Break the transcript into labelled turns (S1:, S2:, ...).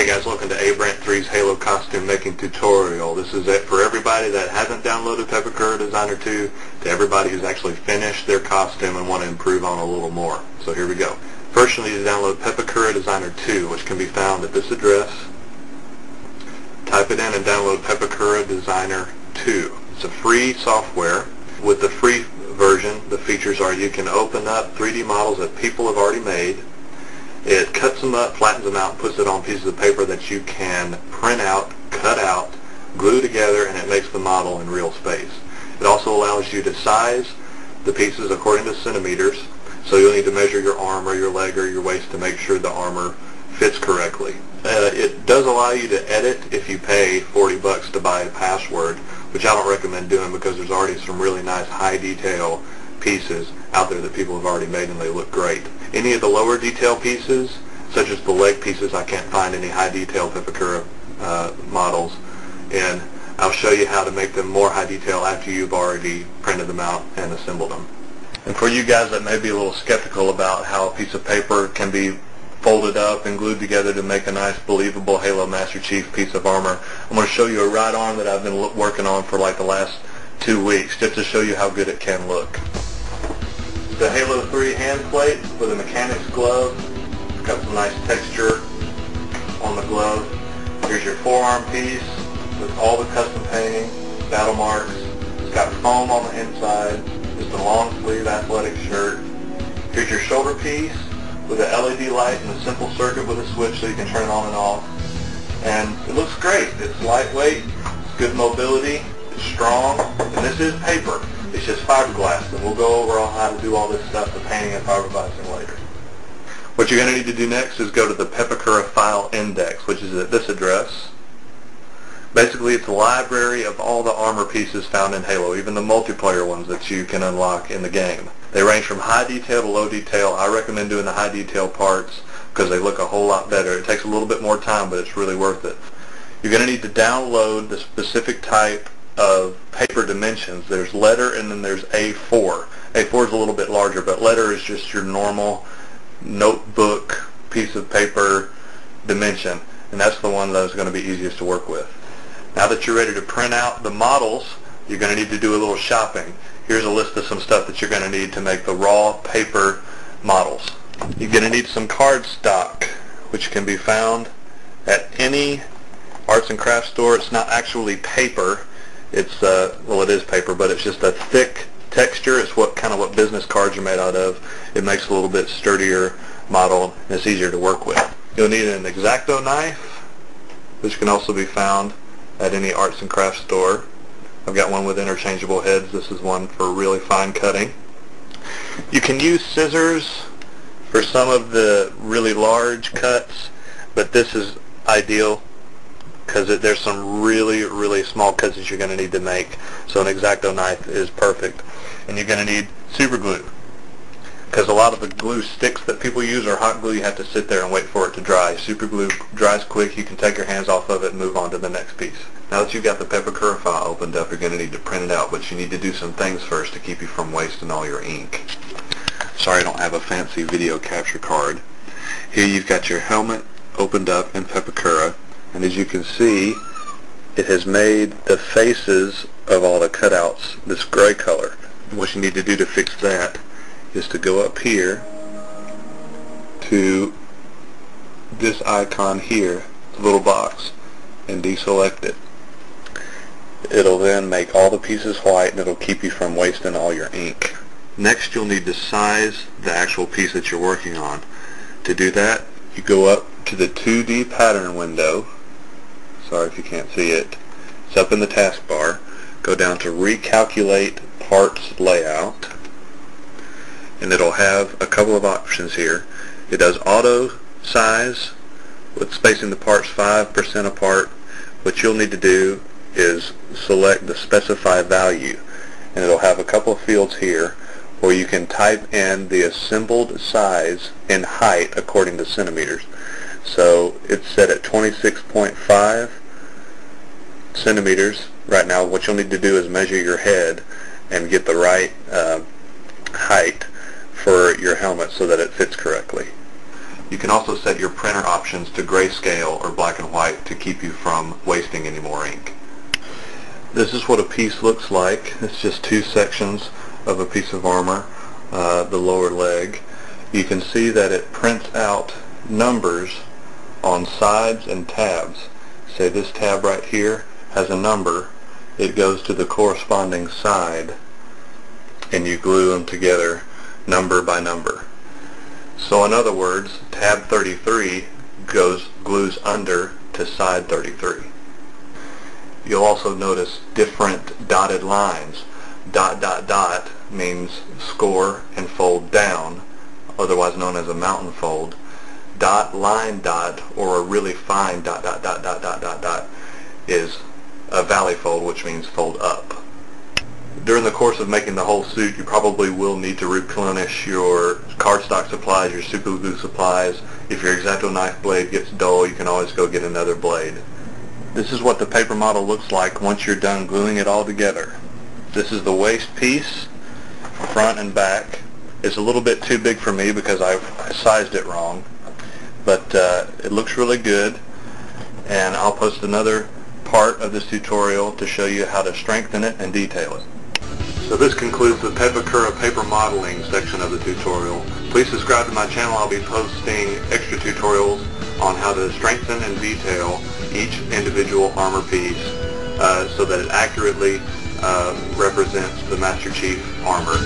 S1: Hey guys, welcome to A-Brant3's Halo costume making tutorial. This is it for everybody that hasn't downloaded Pepakura Designer 2 to everybody who's actually finished their costume and want to improve on a little more. So here we go. First you'll need to download Pepakura Designer 2, which can be found at this address. Type it in and download Pepakura Designer 2. It's a free software. With the free version, the features are you can open up 3D models that people have already made. It cuts them up, flattens them out, and puts it on pieces of paper that you can print out, cut out, glue together, and it makes the model in real space. It also allows you to size the pieces according to centimeters, so you'll need to measure your arm or your leg or your waist to make sure the armor fits correctly. It does allow you to edit if you pay $40 to buy a password, which I don't recommend doing because there's already some really nice high detail pieces out there that people have already made and they look great. Any of the lower detail pieces, such as the leg pieces, I can't find any high detail Pepakura models, and I'll show you how to make them more high detail after you've already printed them out and assembled them. And for you guys that may be a little skeptical about how a piece of paper can be folded up and glued together to make a nice believable Halo Master Chief piece of armor, I'm going to show you a right arm that I've been working on for like the last 2 weeks just to show you how good it can look. The Halo 3 hand plate with a mechanic's glove. It's got some nice texture on the glove. Here's your forearm piece with all the custom painting, battle marks. It's got foam on the inside. Just a long sleeve athletic shirt. Here's your shoulder piece with an LED light and a simple circuit with a switch so you can turn it on and off. And it looks great. It's lightweight, it's good mobility, it's strong, and this is paper. It's just fiberglass, and we'll go over how to do all this stuff, the painting and fiberglassing later. What you're going to need to do next is go to the Pepakura file index, which is at this address. Basically, it's a library of all the armor pieces found in Halo, even the multiplayer ones that you can unlock in the game. They range from high detail to low detail. I recommend doing the high detail parts because they look a whole lot better. It takes a little bit more time, but it's really worth it. You're going to need to download the specific type of paper dimensions. There's letter and then there's A4. A4 is a little bit larger, but letter is just your normal notebook piece of paper dimension, and that's the one that's going to be easiest to work with. Now that you're ready to print out the models, you're going to need to do a little shopping. Here's a list of some stuff that you're going to need to make the raw paper models. You're going to need some cardstock, which can be found at any arts and crafts store. It's not actually paper. It's well, it is paper, but it's just a thick texture. It's what business cards are made out of. It makes a little bit sturdier model, and it's easier to work with. You'll need an X-Acto knife, which can also be found at any arts and crafts store. I've got one with interchangeable heads. This is one for really fine cutting. You can use scissors for some of the really large cuts, but this is ideal because there's some really small cuts that you're going to need to make, so an X-Acto knife is perfect. And you're going to need super glue because a lot of the glue sticks that people use are hot glue. You have to sit there and wait for it to dry. Super glue dries quick. You can take your hands off of it and move on to the next piece. Now that you've got the Pepakura file opened up, you're going to need to print it out, but you need to do some things first to keep you from wasting all your ink. Sorry I don't have a fancy video capture card. Here you've got your helmet opened up in Pepakura, and as you can see, it has made the faces of all the cutouts this gray color. What you need to do to fix that is to go up here to this icon here, the little box, and deselect it. It'll then make all the pieces white, and it'll keep you from wasting all your ink. Next, you'll need to size the actual piece that you're working on. To do that, you go up to the 2D pattern window. Sorry if you can't see it. It's up in the taskbar. Go down to Recalculate Parts Layout, and it'll have a couple of options here. It does auto size with spacing the parts 5% apart. What you'll need to do is select the specify value, and it'll have a couple of fields here where you can type in the assembled size and height according to centimeters. So it's set at 26.5 centimeters right now. What you'll need to do is measure your head and get the right height for your helmet so that it fits correctly. You can also set your printer options to grayscale or black and white to keep you from wasting any more ink. This is what a piece looks like. It's just two sections of a piece of armor, the lower leg. You can see that it prints out numbers on sides and tabs. Say this tab right here has a number. It goes to the corresponding side and you glue them together number by number. So in other words, tab 33 glues under to side 33. You'll also notice different dotted lines. Dot dot dot means score and fold down, otherwise known as a mountain fold. Dot line dot, or a really fine dot dot dot dot dot dot dot, is a valley fold, which means fold up. During the course of making the whole suit, you probably will need to replenish your cardstock supplies, your super glue supplies. If your X-Acto knife blade gets dull, you can always go get another blade. This is what the paper model looks like once you're done gluing it all together. This is the waist piece, front and back. It's a little bit too big for me because I sized it wrong, but it looks really good, and I'll post another part of this tutorial to show you how to strengthen it and detail it. So this concludes the Pepakura paper modeling section of the tutorial. Please subscribe to my channel. I'll be posting extra tutorials on how to strengthen and detail each individual armor piece so that it accurately represents the Master Chief armor.